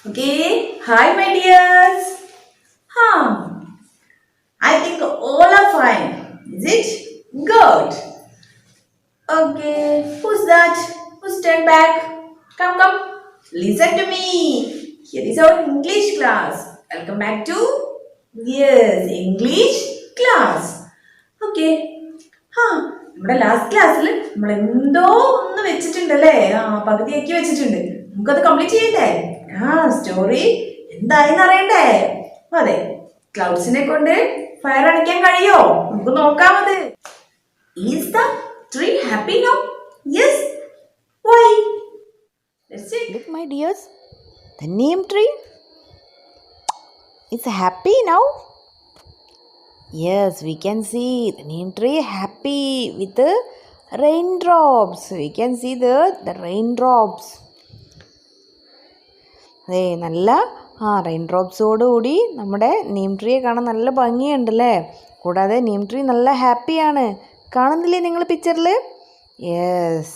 Okay, hi my dears. Huh. I think all are fine. Is it? Good. Okay, who's that? Who's stand back? Come. Listen to me. Here is our English class. Welcome back to English class. Okay. നമ്മുടെ last ക്ലാസ്സിൽ നമ്മൾ എന്തോ ഒന്ന് വെച്ചിട്ടുണ്ടല്ലേ പകുതിയാക്കി വെച്ചിട്ടുണ്ട്. നമുക്കത് complete ചെയ്യണ്ടേ? Story എന്തായെന്ന് അറിയണ്ടേ? അതെ, ക്ലൗഡ്സിനെ കൊണ്ട് ഫയർ അടിക്കാൻ കഴിയോ? നമുക്ക് നോക്കാം അത്. Is the tree happy now? Yes. Why? Let's check. Look, my dears, the neem tree is happy now. Yes, we can see the neem tree happy with the raindrops. We can see the raindrops. അതെ, നല്ല റെയിൻഡ്രോപ്സോടുകൂടി നമ്മുടെ നീം ട്രീയെ കാണാൻ നല്ല ഭംഗിയുണ്ടല്ലേ. കൂടാതെ Neem tree നല്ല ഹാപ്പിയാണ്. കാണുന്നില്ലേ നിങ്ങൾ പിക്ചറിൽ? യെസ്.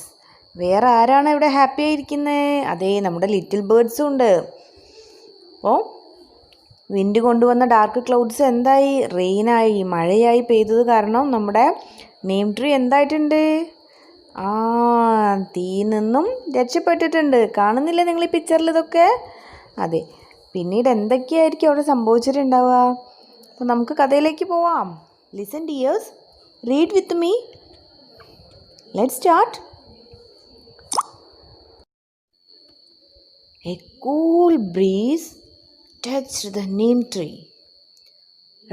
വേറെ ആരാണ് ഇവിടെ ഹാപ്പി ആയിരിക്കുന്നത്? അതെ, നമ്മുടെ ലിറ്റിൽ ബേർഡ്സും ഉണ്ട്. അപ്പോൾ വിൻഡ് കൊണ്ടുവന്ന ഡാർക്ക് ക്ലൗഡ്സ് എന്തായി? റെയിനായി, മഴയായി പെയ്തത് കാരണം നമ്മുടെ നീം ട്രീ എന്തായിട്ടുണ്ട്? തീയിൽ നിന്നും രക്ഷപ്പെട്ടിട്ടുണ്ട്. കാണുന്നില്ലേ നിങ്ങൾ ഈ പിക്ചറിൽ ഇതൊക്കെ? അതെ, പിന്നീട് എന്തൊക്കെയായിരിക്കും അവിടെ സംഭവിച്ചിട്ടുണ്ടാവുക? അപ്പോൾ നമുക്ക് കഥയിലേക്ക് പോവാം. Listen dears, read with me. Let's start. A cool breeze touched the neem tree.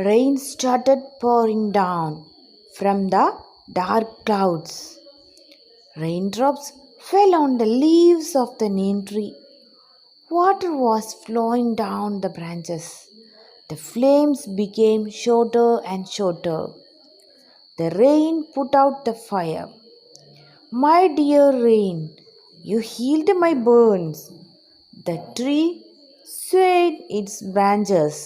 Rain started pouring down from the dark clouds. Raindrops fell on the leaves of the neem tree. Water was flowing down the branches. The flames became shorter and shorter. The rain put out the fire. My dear rain, you healed my burns. The tree swayed its branches.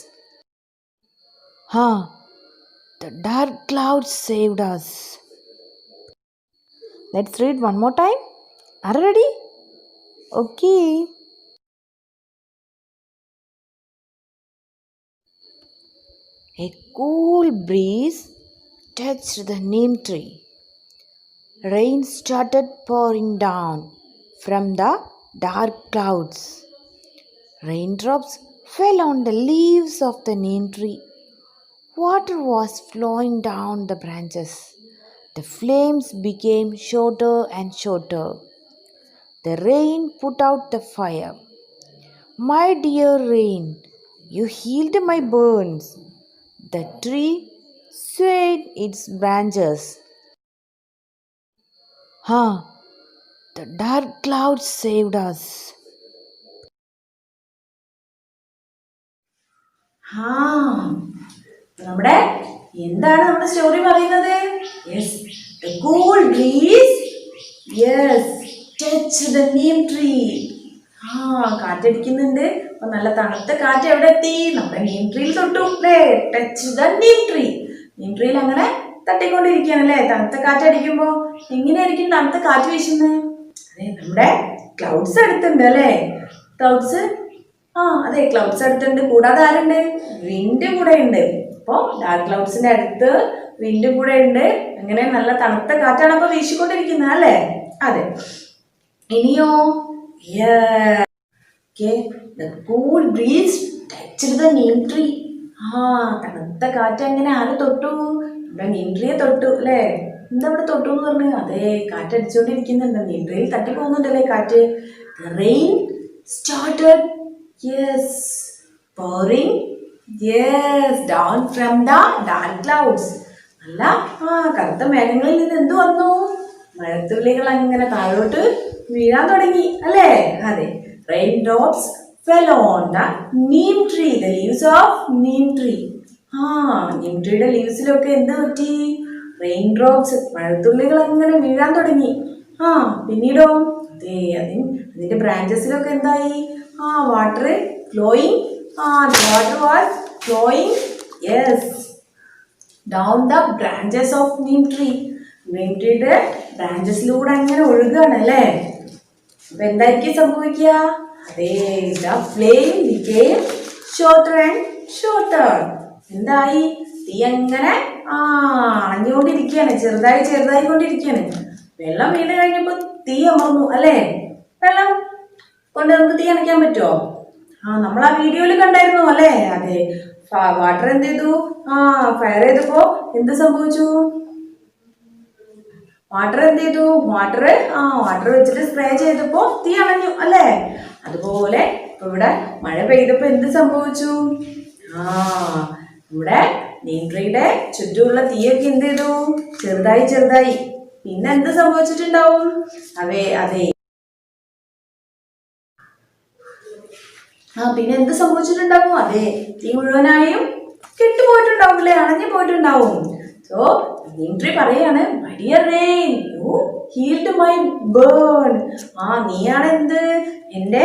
The dark clouds saved us. Let's read one more time. Are you ready? Okay. A cool breeze touched the neem tree. Rain started pouring down from the dark clouds. Raindrops fell on the leaves of the neem tree. Water was flowing down the branches. The flames became shorter and shorter. The rain put out the fire. My dear rain, you healed my burns. The tree swayed its branches. The dark clouds saved us. നമ്മുടെ എന്താണ് നമ്മുടെ story പറയുന്നത്? Yes, the cool breeze, yes, touch the neem tree. കാറ്റടിക്കുന്നുണ്ട്. അപ്പൊ നല്ല തണുത്ത കാറ്റ് എവിടെ എത്തി? നമ്മുടെ നീം ട്രീയിൽ തൊട്ടു അല്ലേ? Touch the neem tree. Neem ട്രീയിൽ അങ്ങനെ തട്ടിക്കൊണ്ടിരിക്കുകയാണല്ലേ. തണുത്ത കാറ്റ് അടിക്കുമ്പോ എങ്ങനെയായിരിക്കും തണുത്ത കാറ്റ് വീശുന്നത്? അതെ, നമ്മുടെ ക്ലൗഡ്സ് അടുത്തുണ്ട് അല്ലേ? ക്ലൗഡ്സ് അതെ, ക്ലൗഡ്സ് അടുത്തുണ്ട്. കൂടാതെ ആരുണ്ട്? വിൻഡ് കൂടെ ഉണ്ട്. അപ്പോൾ ഡാർക്ക് ക്ലൗഡ്സിന്റെ അടുത്ത് വിൻഡ് കൂടെ ഉണ്ട്. അങ്ങനെ നല്ല തണുത്ത കാറ്റാണ് അപ്പൊ വീശിക്കൊണ്ടിരിക്കുന്നത് അല്ലേ? അതെ. ഇനിയോ? The cool breeze touched the neem tree. തണുത്ത കാറ്റ് അങ്ങനെ ആര് തൊട്ടു? നമ്മുടെ നീം ട്രീയെ തൊട്ടു അല്ലേ? എന്താ ഇവിടെ തൊട്ടു എന്ന് പറഞ്ഞു? അതെ, കാറ്റ് അടിച്ചുകൊണ്ടിരിക്കുന്നുണ്ട്. നീം ട്രീയിൽ തട്ടി പോകുന്നുണ്ടല്ലേ കാറ്റ്. The rain started, yes, pouring, yes, down from the dark clouds. നല്ല കറുത്ത മേഘങ്ങളിൽ നിന്ന് എന്ത് വന്നു? മഴത്തുള്ളികൾ അങ്ങനെ താഴോട്ട് വീഴാൻ തുടങ്ങി അല്ലേ? അതെ, raindrops fell on the neem tree, the leaves of neem tree. neem treeയുടെ ലീവ്സിലൊക്കെ എന്ത് പറ്റി? റെയിൻഡ്രോപ്സ്, മഴത്തുള്ളികൾ അങ്ങനെ വീഴാൻ തുടങ്ങി. പിന്നീടോ? അതെ, അതിന്റെ ബ്രാഞ്ചസിലൊക്കെ എന്തായി? Water flowing. the water was flowing, yes, down the branches of neem tree. neem treeയുടെ ബ്രാഞ്ചസിലൂടെ അങ്ങനെ ഒഴുകുകയാണ് അല്ലേ? അപ്പൊ എന്തായിരിക്കും സംഭവിക്കുക? അതെ, the flame became shorter and shorter. എന്തായി? തീ അങ്ങനെ അണഞ്ഞുകൊണ്ടിരിക്കുകയാണ്, ചെറുതായി കൊണ്ടിരിക്കുകയാണ്. വെള്ളം വീണ് കഴിഞ്ഞപ്പോൾ തീ അമർന്നു അല്ലേ? വെള്ളം കൊണ്ട് നമുക്ക് തീ അണയ്ക്കാൻ പറ്റുമോ? നമ്മൾ ആ വീഡിയോയിൽ കണ്ടായിരുന്നു അല്ലേ? അതെ, വാട്ടർ എന്ത് ചെയ്തു? ഫയർ ചെയ്തപ്പോ എന്ത് സംഭവിച്ചു? വാട്ടർ എന്ത് ചെയ്തു? വാട്ടർ വെച്ചിട്ട് സ്പ്രേ ചെയ്തപ്പോ തീ അണഞ്ഞു അല്ലേ? അതുപോലെ ഇപ്പൊ ഇവിടെ മഴ പെയ്തപ്പോ എന്ത് സംഭവിച്ചു? ഇവിടെ നീം ട്രീയുടെ ചുറ്റുമുള്ള തീയൊക്കെ എന്ത് ചെയ്തു? ചെറുതായി. പിന്നെ എന്ത് സംഭവിച്ചിട്ടുണ്ടാവും? അതെ പിന്നെ എന്ത് സംഭവിച്ചിട്ടുണ്ടാവും? അതെ, തീ മുഴുവനായും കെട്ടുപോയിട്ടുണ്ടാവും അല്ലേ? അണഞ്ഞു പോയിട്ടുണ്ടാവും. സോ നീം ട്രീ പറയാണ്, my dear rain, you healed my burn. നീയാണ് എന്ത്? എൻ്റെ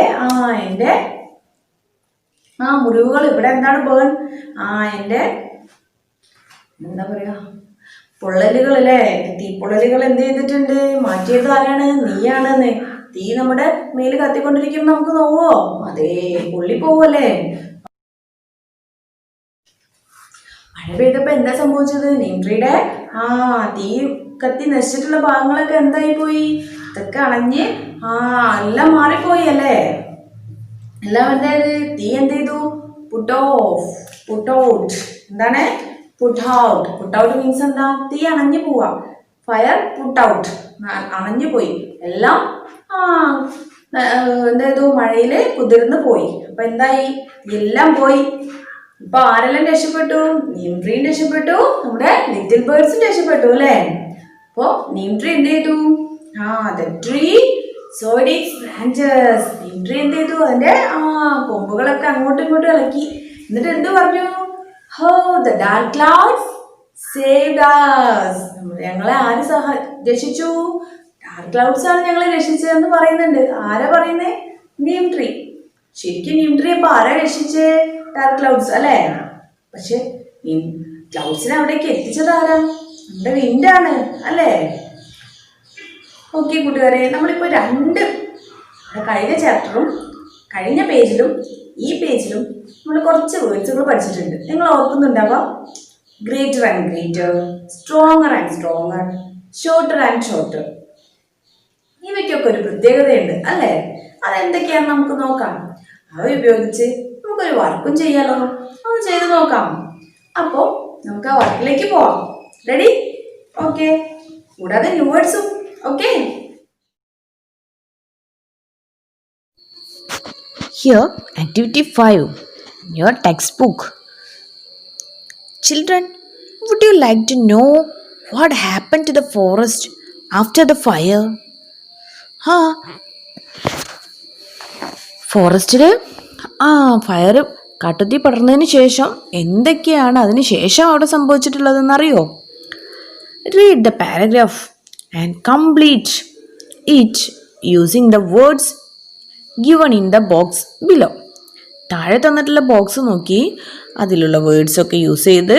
മുറിവുകൾ. ഇവിടെ എന്താണ് ബേൺ? എൻ്റെ എന്താ പറയാ, പൊള്ളലുകൾ അല്ലേ? തീപ്പൊള്ളലുകൾ എന്ത് ചെയ്തിട്ടുണ്ട്? മാറ്റിയത് ആരാണ്? നീയാണെന്ന്. തീ നമ്മുടെ മേല് കത്തിക്കൊണ്ടിരിക്കുമ്പോ നമുക്ക് നോവോ? അതേ, പൊള്ളിപ്പോവല്ലേ? മഴ പെയ്തപ്പോ എന്താ സംഭവിച്ചത്? നീം ട്രീയുടെ തീ കത്തി നശിച്ചിട്ടുള്ള ഭാഗങ്ങളൊക്കെ എന്തായി പോയി? ഇതൊക്കെ അണഞ്ഞ് എല്ലാം മാറിപ്പോയി അല്ലേ? എല്ലാം എന്തായത്? തീ എന്ത് ചെയ്തു? Put out. എന്താണ് പുട്ട് ഔട്ട് മീൻസ് എന്താ? തീ അണഞ്ഞു പോവാ. ഫയർ പുട്ട് ഔട്ട്, അണഞ്ഞു പോയി. എല്ലാം എന്തായത്? മഴയില് കുതിർന്ന് പോയി. അപ്പൊ എന്തായി? എല്ലാം പോയി. ഇപ്പൊ ആരെല്ലാം രക്ഷപ്പെട്ടു? നീം ട്രീയും രക്ഷപ്പെട്ടു, നമ്മുടെ ലിറ്റിൽ ബേർഡ്സും രക്ഷപ്പെട്ടു അല്ലേ? അപ്പൊ നീം ട്രീ എന്ത് ചെയ്തു? the tree sowed its branches. Neem tree എന്ത് ചെയ്തു? അതിന്റെ കൊമ്പുകളൊക്കെ അങ്ങോട്ടും ഇങ്ങോട്ടും ഇളക്കി. എന്നിട്ട് എന്ത് പറഞ്ഞു? the dark clouds saved us. ഞങ്ങളെ ആര് രക്ഷിച്ചു? ഡാർക്ക് ക്ലൗഡ്സ് ആണ് ഞങ്ങളെ രക്ഷിച്ചതെന്ന് പറയുന്നുണ്ട്. ആരാ പറയുന്നേ? നീം ട്രീ. ശരിക്കും നീം ട്രീ അപ്പൊ ആരാ രക്ഷിച്ചേ? ഡാർക്ക് ക്ലൗഡ്സ് അല്ലേ? പക്ഷെ ക്ലൗഡ്സിനെ അവിടേക്ക് എത്തിച്ചത് ആരാ? നമ്മുടെ വിൻഡാണ് അല്ലേ? ഓക്കെ കൂട്ടുകാരെ, നമ്മളിപ്പോ കഴിഞ്ഞ ചാപ്റ്ററും കഴിഞ്ഞ പേജിലും ഈ പേജിലും നമ്മൾ കുറച്ച് വേർഡ്സുകൾ പഠിച്ചിട്ടുണ്ട്. നിങ്ങൾ ഓർക്കുന്നുണ്ടാവാം. Greater and greater, stronger and stronger, shorter and shorter. ഇവയ്ക്കൊക്കെ ഒരു പ്രത്യേകതയുണ്ട് അല്ലേ? അതെന്തൊക്കെയാണെന്ന് നമുക്ക് നോക്കാം. അവ ഉപയോഗിച്ച് നമുക്കൊരു വർക്കും ചെയ്യാലോ. അത് ചെയ്ത് നോക്കാം. അപ്പോൾ നമുക്ക് ആ വർക്കിലേക്ക് പോവാം. റെഡി? ഓക്കെ. കൂടാതെ new വേർഡ്സും. Okay. Here, activity 5, your textbook. Children, would you like to know what happened to the forest after the fire? ഫോറസ്റ്റിൽ ഫയർ കാട്ടുതീ പടർന്നതിന് ശേഷം എന്തൊക്കെയാണ് അതിന് ശേഷം അവിടെ സംഭവിച്ചിട്ടുള്ളതെന്നറിയോ? Read the paragraph and complete it using the words given in the box below. താഴെ തന്നിട്ടുള്ള ബോക്സ് നോക്കി അതിലുള്ള വേർഡ്സൊക്കെ യൂസ് ചെയ്ത്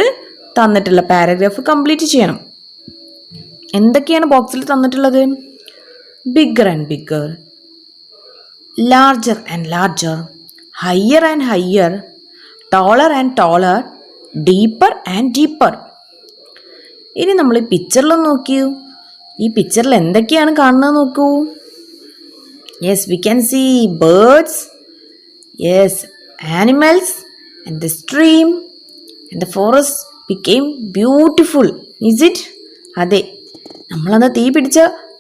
തന്നിട്ടുള്ള പാരഗ്രാഫ് കംപ്ലീറ്റ് ചെയ്യണം. എന്തൊക്കെയാണ് ബോക്സിൽ തന്നിട്ടുള്ളത്? Bigger and bigger, larger and larger, higher and higher, taller and taller, deeper and deeper. ഇനി നമ്മൾ ഈ പിക്ചറിലൊന്ന് നോക്കിയൂ. ഈ പിക്ചറിൽ എന്തൊക്കെയാണ് കാണുന്നത് നോക്കൂ. Yes, we can see birds, yes, animals and the stream and the forest became beautiful. Is it? അതെ, നമ്മളന്ന് തീ പിടിച്ച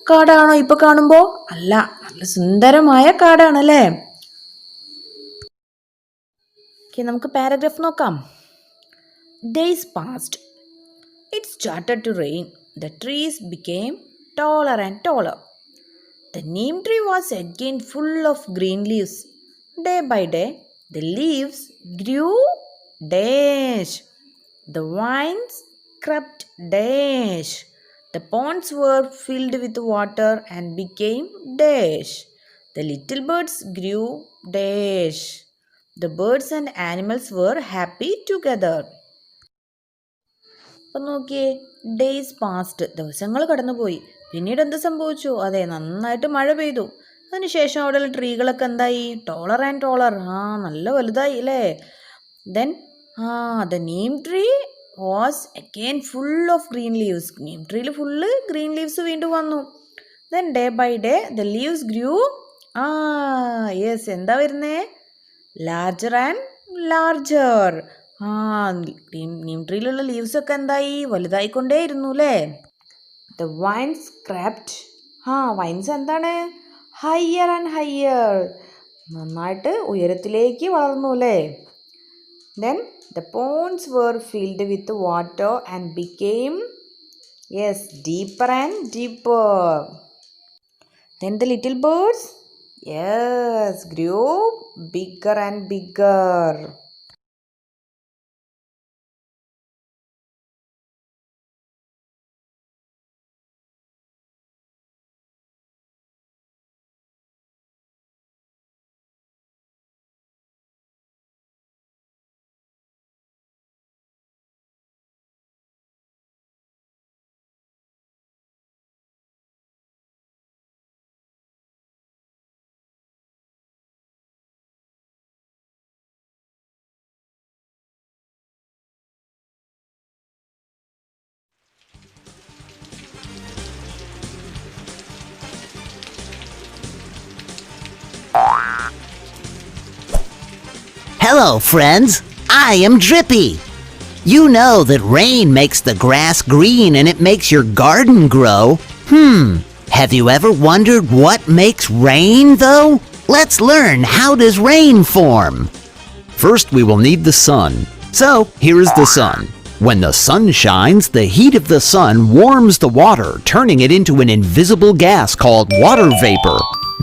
കാടാണോ ഇപ്പൊ കാണുമ്പോ? അല്ല, നല്ല സുന്ദരമായ കാടാണല്ലേ? നമുക്ക് പാരഗ്രാഫ് നോക്കാം. Days passed. It started to rain. The trees became taller and taller. The neem tree was again full of green leaves. Day by day, the leaves grew dash. The vines crept dash. The ponds were filled with water and became dash. The little birds grew dash. The birds and animals were happy together. അപ്പം നോക്കിയേ, days past, ദിവസങ്ങൾ കടന്നുപോയി. പിന്നീട് എന്ത് സംഭവിച്ചു? അതെ, നന്നായിട്ട് മഴ പെയ്തു അതിനുശേഷം അവിടെയുള്ള ട്രീകളൊക്കെ എന്തായി? Taller and taller. നല്ല വലുതായി അല്ലേ? Then the neem tree was again full of green leaves. നീം ട്രീയിൽ ഫുള്ള് ഗ്രീൻ ലീവ്സ് വീണ്ടും വന്നു. Then day by day the leaves grew. Yes, എന്താ വരുന്നേ? Larger and larger. നീം ട്രീയിലുള്ള ലീവ്സ് ഒക്കെ എന്തായി? വലുതായിക്കൊണ്ടേയിരുന്നു അല്ലേ? The vines crept. വൈൻസ് എന്താണ്? Higher and higher. നന്നായിട്ട് ഉയരത്തിലേക്ക് വളർന്നു അല്ലേ? Then the ponds were filled with water and became, yes, deeper and deeper. Then the little birds, yes, grew bigger and bigger. Hello, friends. I am Drippy. You know that rain makes the grass green and it makes your garden grow. Have you ever wondered what makes rain, though? Let's learn, how does rain form? First, we will need the sun. So, here is the sun. When the sun shines, the heat of the sun warms the water, turning it into an invisible gas called water vapor.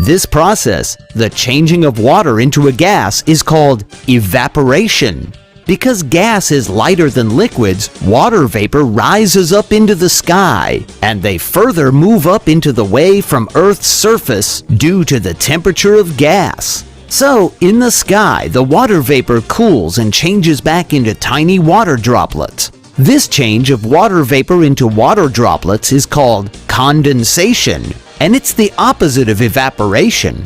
This process, the changing of water into a gas, is called evaporation. Because gas is lighter than liquids, water vapor rises up into the sky, and they further move up into the way from Earth's surface due to the temperature of gas. So, in the sky, the water vapor cools and changes back into tiny water droplets. This change of water vapor into water droplets is called condensation, and it's the opposite of evaporation.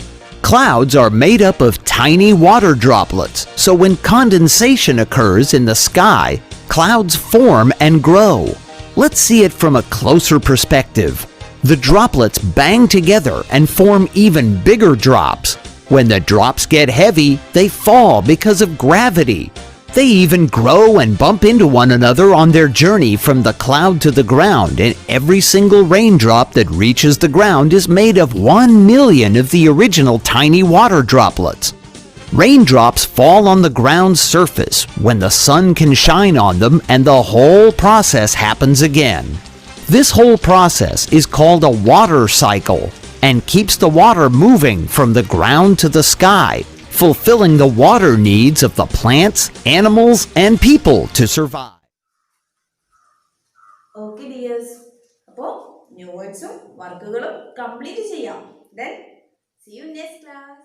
Clouds are made up of tiny water droplets, so when condensation occurs in the sky, clouds form and grow. Let's see it from a closer perspective. The droplets bang together and form even bigger drops. When the drops get heavy, they fall because of gravity. They even grow and bump into one another on their journey from the cloud to the ground, and every single raindrop that reaches the ground is made of 1 million of the original tiny water droplets. Raindrops fall on the ground's surface when the sun can shine on them, and the whole process happens again. This whole process is called a water cycle and keeps the water moving from the ground to the sky, fulfilling the water needs of the plants, animals, and people to survive. Okay dears, അപ്പോൾ new വേർഡ്സും വർക്കുകളും complete ചെയ്യാം. Then see you next class.